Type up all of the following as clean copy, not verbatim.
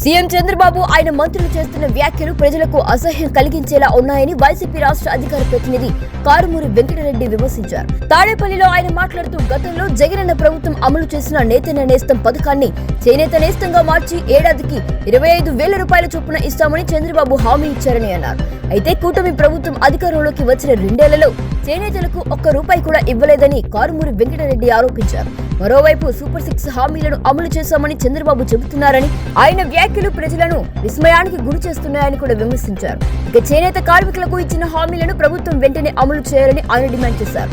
CM Chandrababu ఆయన మంత్రులు చేస్తున్న వ్యాఖ్యలు ప్రజలకు అసహ్యం కలిగించేలా ఉన్నాయని వైసీపీ రాష్ట్ర అధికార ప్రతినిధి కారుమూరి వెంకటరెడ్డి విమర్శించారు. తాడేపల్లిలో ఆయన మాట్లాడుతూ గతంలో జగనన్న ప్రభుత్వం అమలు చేసిన నేతన్న నేస్తం పథకాన్ని చేనేత నేస్తంగా మార్చి ఏడాదికి 25,000 రూపాయల చొప్పున ఇస్తామని చంద్రబాబు హామీ ఇచ్చారని అన్నారు. అయితే కూటమి ప్రభుత్వం అధికారంలోకి వచ్చిన 2 ఏళ్లలో చేనేతలకు ఒక్క రూపాయి కూడా ఇవ్వలేదని కారుమూరి వెంకటరెడ్డి ఆరోపించారు. మరోవైపు సూపర్ 6 హామీలను అమలు చేశామని చంద్రబాబు చెబుతున్నారని, ఆయన వ్యాఖ్యలు ప్రజలను విస్మయానికి గురి చేస్తున్నాయని కూడా విమర్శించారు. ఇక చేనేత కార్మికులకు ఇచ్చిన హామీలను ప్రభుత్వం వెంటనే అమలు చేయాలని ఆయన డిమాండ్ చేశారు.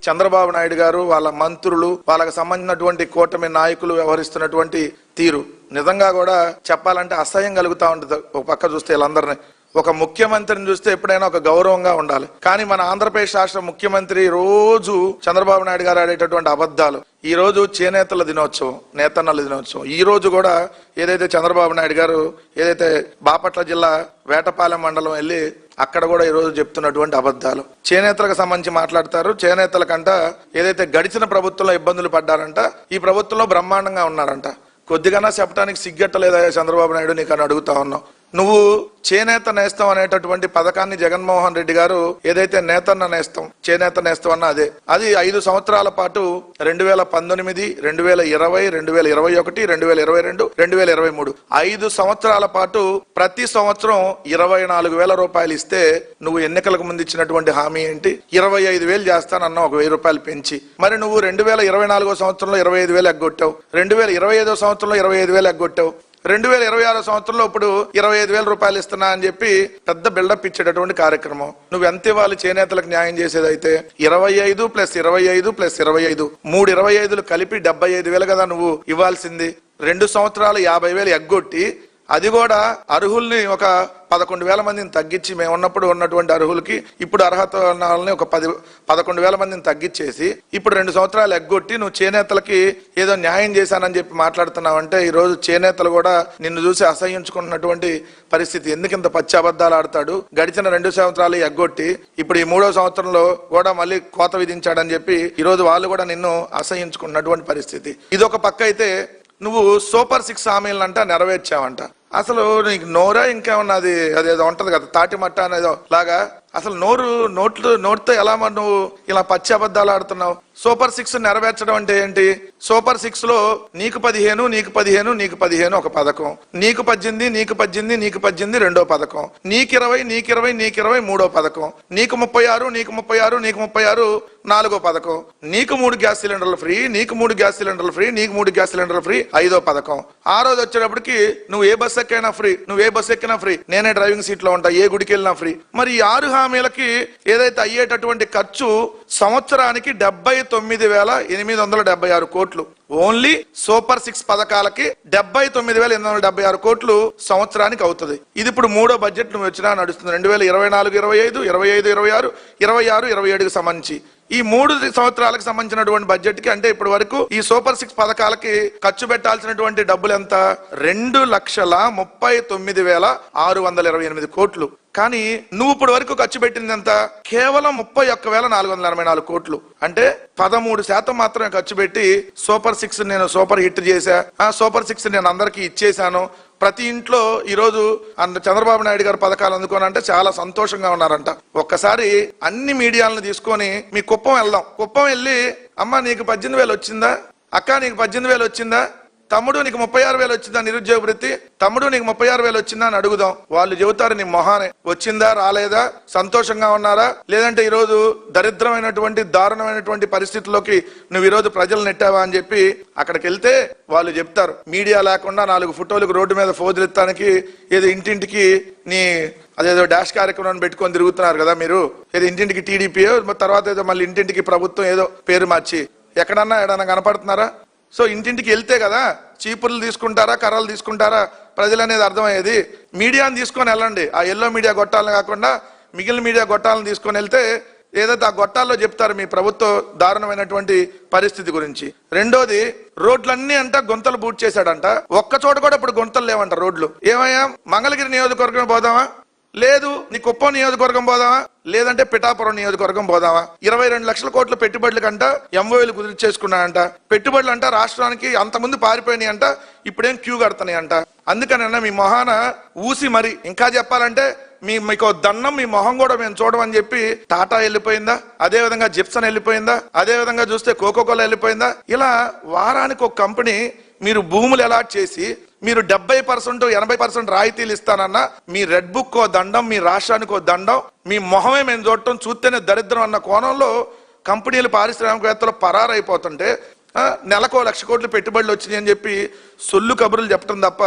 చంద్రబాబు నాయుడు గారు, వాళ్ళ మంత్రులు, వాళ్ళకి సంబంధించినటువంటి కూటమి నాయకులు వ్యవహరిస్తున్నటువంటి తీరు నిజంగా కూడా చెప్పాలంటే అసహ్యం కలుగుతా ఉంటుంది. ఒక పక్క చూస్తే వీళ్ళందరినీ, ఒక ముఖ్యమంత్రిని చూస్తే ఎప్పుడైనా ఒక గౌరవంగా ఉండాలి. కానీ మన ఆంధ్రప్రదేశ్ రాష్ట్ర ముఖ్యమంత్రి రోజు చంద్రబాబు నాయుడు గారు ఆడేటటువంటి అబద్ధాలు. ఈ రోజు చేనేతల దినోత్సవం, నేతన్నల దినోత్సవం. ఈ రోజు కూడా ఏదైతే చంద్రబాబు నాయుడు గారు ఏదైతే బాపట్ల జిల్లా వేటపాలెం మండలం వెళ్ళి అక్కడ కూడా ఈ రోజు చెప్తున్నటువంటి అబద్ధాలు. చేనేతలకు సంబంధించి మాట్లాడతారు. చేనేతలకంట ఏదైతే గడిచిన ప్రభుత్వంలో ఇబ్బందులు పడ్డారంట, ఈ ప్రభుత్వంలో బ్రహ్మాండంగా ఉన్నారంట. కొద్దిగా చెప్పడానికి సిగ్గట్టలేదా చంద్రబాబు నాయుడు నీకు అని అడుగుతా ఉన్నావు. నువ్వు చేనేత నేస్తం అనేటటువంటి పథకాన్ని జగన్మోహన్ రెడ్డి గారు ఏదైతే నేతన్న నేస్తం, చేనేత నేస్తం అన్న అది 5 సంవత్సరాల పాటు 2019, 2020, 2021, 2022, 2023 5 సంవత్సరాల పాటు ప్రతి సంవత్సరం 24,000 రూపాయలు ఇస్తే నువ్వు ఎన్నికలకు ముందు ఇచ్చినటువంటి హామీ ఏంటి? 25,000 చేస్తానన్నా, 1,000 రూపాయలు పెంచి. మరి నువ్వు 2024 సంవత్సరంలో 25,000 ఎగ్గొట్టావు, 2025 సంవత్సరంలో 25,000 ఎగ్గొట్టావు, 2026 సంవత్సరంలో ఇప్పుడు 25,000 రూపాయలు ఇస్తున్నా అని చెప్పి పెద్ద బిల్డప్ ఇచ్చేటటువంటి కార్యక్రమం. నువ్వు ఎంత ఇవ్వాలి చేనేతలకు న్యాయం చేసేదైతే? 25 + 25 + 25 3 25లు కలిపి 75,000 కదా నువ్వు ఇవ్వాల్సింది. 2 సంవత్సరాలు 50,000 ఎగ్గొట్టి, అది కూడా అర్హుల్ని ఒక 11,000 మందిని తగ్గించి, మేము ఉన్నప్పుడు ఉన్నటువంటి అర్హులకి ఇప్పుడు అర్హత వాళ్ళని ఒక 11,000 మందిని తగ్గించేసి ఇప్పుడు 2 సంవత్సరాలు ఎగ్గొట్టి నువ్వు చేనేతలకి ఏదో న్యాయం చేశానని చెప్పి మాట్లాడుతున్నావంటే ఈ రోజు చేనేతలు కూడా నిన్ను చూసి అసహ్యించుకున్నటువంటి పరిస్థితి. ఎందుకింత పచ్చి అబద్ధాలు ఆడతాడు? గడిచిన 2 సంవత్సరాలు ఎగ్గొట్టి ఇప్పుడు ఈ 3వ సంవత్సరంలో కూడా మళ్ళీ కోత విధించాడని చెప్పి ఈ రోజు వాళ్ళు కూడా నిన్ను అసహ్యించుకున్నటువంటి పరిస్థితి. ఇది ఒక పక్క అయితే, నువ్వు సూపర్ 6 హామీలంట నెరవేర్చావంట. అసలు నీకు నోరా ఇంకేమన్నది? అదేదో ఉంటది కదా, తాటి మట్ట అనేదో లాగా. అసలు నోటితో ఎలా మరి నువ్వు ఇలా పచ్చి అబద్ధాలు ఆడుతున్నావు? సూపర్ 6 నెరవేర్చడం అంటే ఏంటి? సూపర్ 6 లో నీకు 15, నీకు 15, నీకు 15 ఒక పథకం, నీకు 18, నీకు 18, నీకు 18 రెండో పథకం, నీకు 20, నీకు 20, నీకు 20 మూడో పథకం, నీకు 36, నీకు 36, నీకు 36 నాలుగో పథకం, నీకు 3 గ్యాస్ సిలిండర్లు ఫ్రీ, నీకు 3 గ్యాస్ సిలిండర్లు ఫ్రీ, నీకు 3 గ్యాస్ సిలిండర్లు ఫ్రీ ఐదో పథకం. ఆ రోజు వచ్చేటప్పటికి నువ్వు ఏ బస్ ఎక్కైనా ఫ్రీ, నువ్వు ఏ బస్ ఎక్కినా ఫ్రీ, నేనే డ్రైవింగ్ సీట్ లో ఉంటా, ఏ గుడికి వెళ్ళినా ఫ్రీ. మరి ఈ 6 హామీలకి ఏదైతే అయ్యేటటువంటి ఖర్చు సంవత్సరానికి 79,876 కోట్లు. ఓన్లీ సూపర్ 6 పథకాలకి 79,876 కోట్లు సంవత్సరానికి అవుతుంది. ఇది ఇప్పుడు 3వ బడ్జెట్ నువ్వు వచ్చినా నడుస్తుంది. 2024-25, 25-26, 26-27కి సంబంధించి ఈ 3 సంవత్సరాలకు సంబంధించినటువంటి బడ్జెట్ కి, అంటే ఇప్పటి వరకు ఈ సూపర్ 6 పథకాలకి ఖర్చు పెట్టాల్సినటువంటి డబ్బులు ఎంత? 2,39,628 కోట్లు. కానీ నువ్వు ఇప్పటి వరకు ఖర్చు పెట్టింది ఎంత? కేవలం 31,484 కోట్లు. అంటే 13% మాత్రమే ఖర్చు పెట్టి సూపర్ 6 నేను సూపర్ హిట్ చేశా, సూపర్ 6 నేను అందరికి ఇచ్చేశాను, ప్రతి ఇంట్లో ఈ రోజు చంద్రబాబు నాయుడు గారు పథకాలు అందుకోనంటే చాలా సంతోషంగా ఉన్నారంట. ఒక్కసారి అన్ని మీడియాలను తీసుకొని మీ కుప్పం వెళ్దాం. కుప్పం వెళ్ళి, అమ్మ నీకు 18,000 వచ్చిందా? అక్క నీకు 18,000 వచ్చిందా? తమ్ముడు నీకు 36,000 వచ్చిందా నిరుద్యోగ వృత్తి? తమ్ముడు నీకు 36,000 వచ్చిందా అని అడుగుదాం. వాళ్ళు చెబుతారు నీ మొహానే, వచ్చిందా రాలేదా, సంతోషంగా ఉన్నారా, లేదంటే ఈరోజు దరిద్రమైనటువంటి దారుణమైనటువంటి పరిస్థితుల్లోకి నువ్వు ఈరోజు ప్రజలు నెట్టావా అని చెప్పి అక్కడికి వెళ్తే వాళ్ళు చెప్తారు. మీడియా లేకుండా 4 ఫోటోలకు రోడ్డు మీద ఫోజులెత్తానికి ఏదో ఇంటింటికి నీ అదేదో డాష్ కార్యక్రమాన్ని పెట్టుకొని తిరుగుతున్నారు కదా మీరు. ఏదో ఇంటింటికి టీడీపీ, తర్వాత ఏదో మళ్ళీ ఇంటింటికి ప్రభుత్వం ఏదో పేరు మార్చి ఎక్కడన్నా కనపడుతున్నారా? సో ఇంటింటికి వెళ్తే కదా చీపుర్లు తీసుకుంటారా, కర్రలు తీసుకుంటారా ప్రజలు అనేది అర్థమయ్యేది. మీడియాని తీసుకొని వెళ్ళండి. ఆ ఎల్లో మీడియా గొట్టాలను కాకుండా మిగిలిన మీడియా గొట్టాలను తీసుకొని వెళ్తే ఏదైతే ఆ గొట్టాల్లో చెప్తారు మీ ప్రభుత్వ దారుణమైనటువంటి పరిస్థితి గురించి. రెండోది, రోడ్లన్నీ అంట గుంతలు బూట్ చేశాడంట. ఒక్క చోట కూడా ఇప్పుడు గుంతలు లేవంట రోడ్లు. ఏమయ్యా, మంగళగిరి నియోజకవర్గం పోదామా? లేదు. నీ కుప్పం నియోజకవర్గం పోదామా? లేదంటే పిఠాపురం నియోజకవర్గం పోదామా? 22 లక్షల కోట్ల పెట్టుబడులు కంట ఎంఓఏలు కుదిర్చేసుకున్నాయంట. పెట్టుబడులు అంట రాష్ట్రానికి అంతకుముందు పారిపోయినాయి అంట, ఇప్పుడేం క్యూ కడుతున్నాయి అంట. అందుకనన్నా మీ మొహాన ఊసి మరి ఇంకా చెప్పాలంటే మీకు దండం, మీ మొహం కూడా మేము చూడమని చెప్పి టాటా వెళ్ళిపోయిందా, అదే విధంగా జిప్సన్ వెళ్ళిపోయిందా, అదే విధంగా చూస్తే కోకోకోలా వెళ్ళిపోయిందా. ఇలా వారానికి ఒక కంపెనీ మీరు భూములు అలాట్ చేసి మీరు 70% 80% రాయితీలు ఇస్తానన్నా మీ రెడ్ బుక్ ఓ దండం, మీ రాష్ట్రానికి ఓ దండం, మీ మొహమే మేము చూడటం చూస్తేనే దరిద్రం అన్న కోణంలో కంపెనీలు పారిశ్రామికవేత్తలు పరారైపోతుంటే నెలకు 1,00,000 కోట్లు పెట్టుబడులు వచ్చినాయి అని చెప్పి సొల్లు కబుర్లు చెప్పడం తప్ప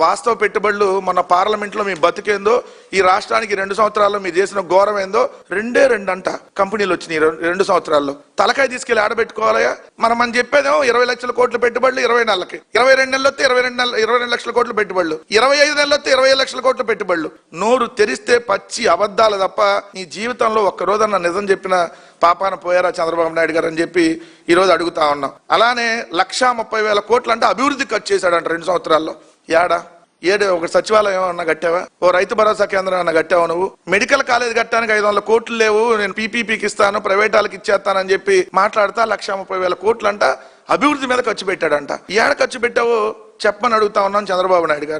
వాస్తవ పెట్టుబడులు మన పార్లమెంట్లో మీ బతికేందో, ఈ రాష్ట్రానికి 2 సంవత్సరాల్లో మీరు చేసిన ఘోరం ఏందో 2 అంట కంపెనీలు వచ్చినాయి 2 సంవత్సరాల్లో. తలకాయ తీసుకెళ్లి ఆడబెట్టుకోవాలయా? మనం చెప్పేదేమో 20 లక్షల కోట్ల పెట్టుబడులు 20 నెలలకి, 22 నెలలు వస్తే 22 లక్షల కోట్ల పెట్టుబడులు, 25 నెలలు వస్తే 25 లక్షల కోట్ల పెట్టుబడులు. నోరు తెరిస్తే పచ్చి అబద్ధాలు తప్ప నీ జీవితంలో ఒక్క రోజన్న నిజం చెప్పిన పాపాన పోయారా చంద్రబాబు నాయుడు గారు అని చెప్పి ఈ రోజు అడుగుతా ఉన్నాం. అలానే 1,30,000 కోట్లు అంటే అభివృద్ధి ఖర్చు చేశాడంట 2 సంవత్సరాల్లో. ఒక సచివాలయం అన్న కట్టావా? ఓ రైతు భరోసా కేంద్రం అన్న కట్టావా? నువ్వు మెడికల్ కాలేజ్ కట్టడానికి 500 కోట్లు లేవు, నేను పీపీపీకి ఇస్తాను, ప్రైవేట్ వాళ్ళకి ఇచ్చేస్తానని చెప్పి మాట్లాడతా 1,30,000 కోట్లు అంట అభివృద్ధి మీద ఖర్చు పెట్టాడంట. ఖర్చు పెట్టావో చెప్పని అడుగుతా ఉన్నాను చంద్రబాబు నాయుడు గారు.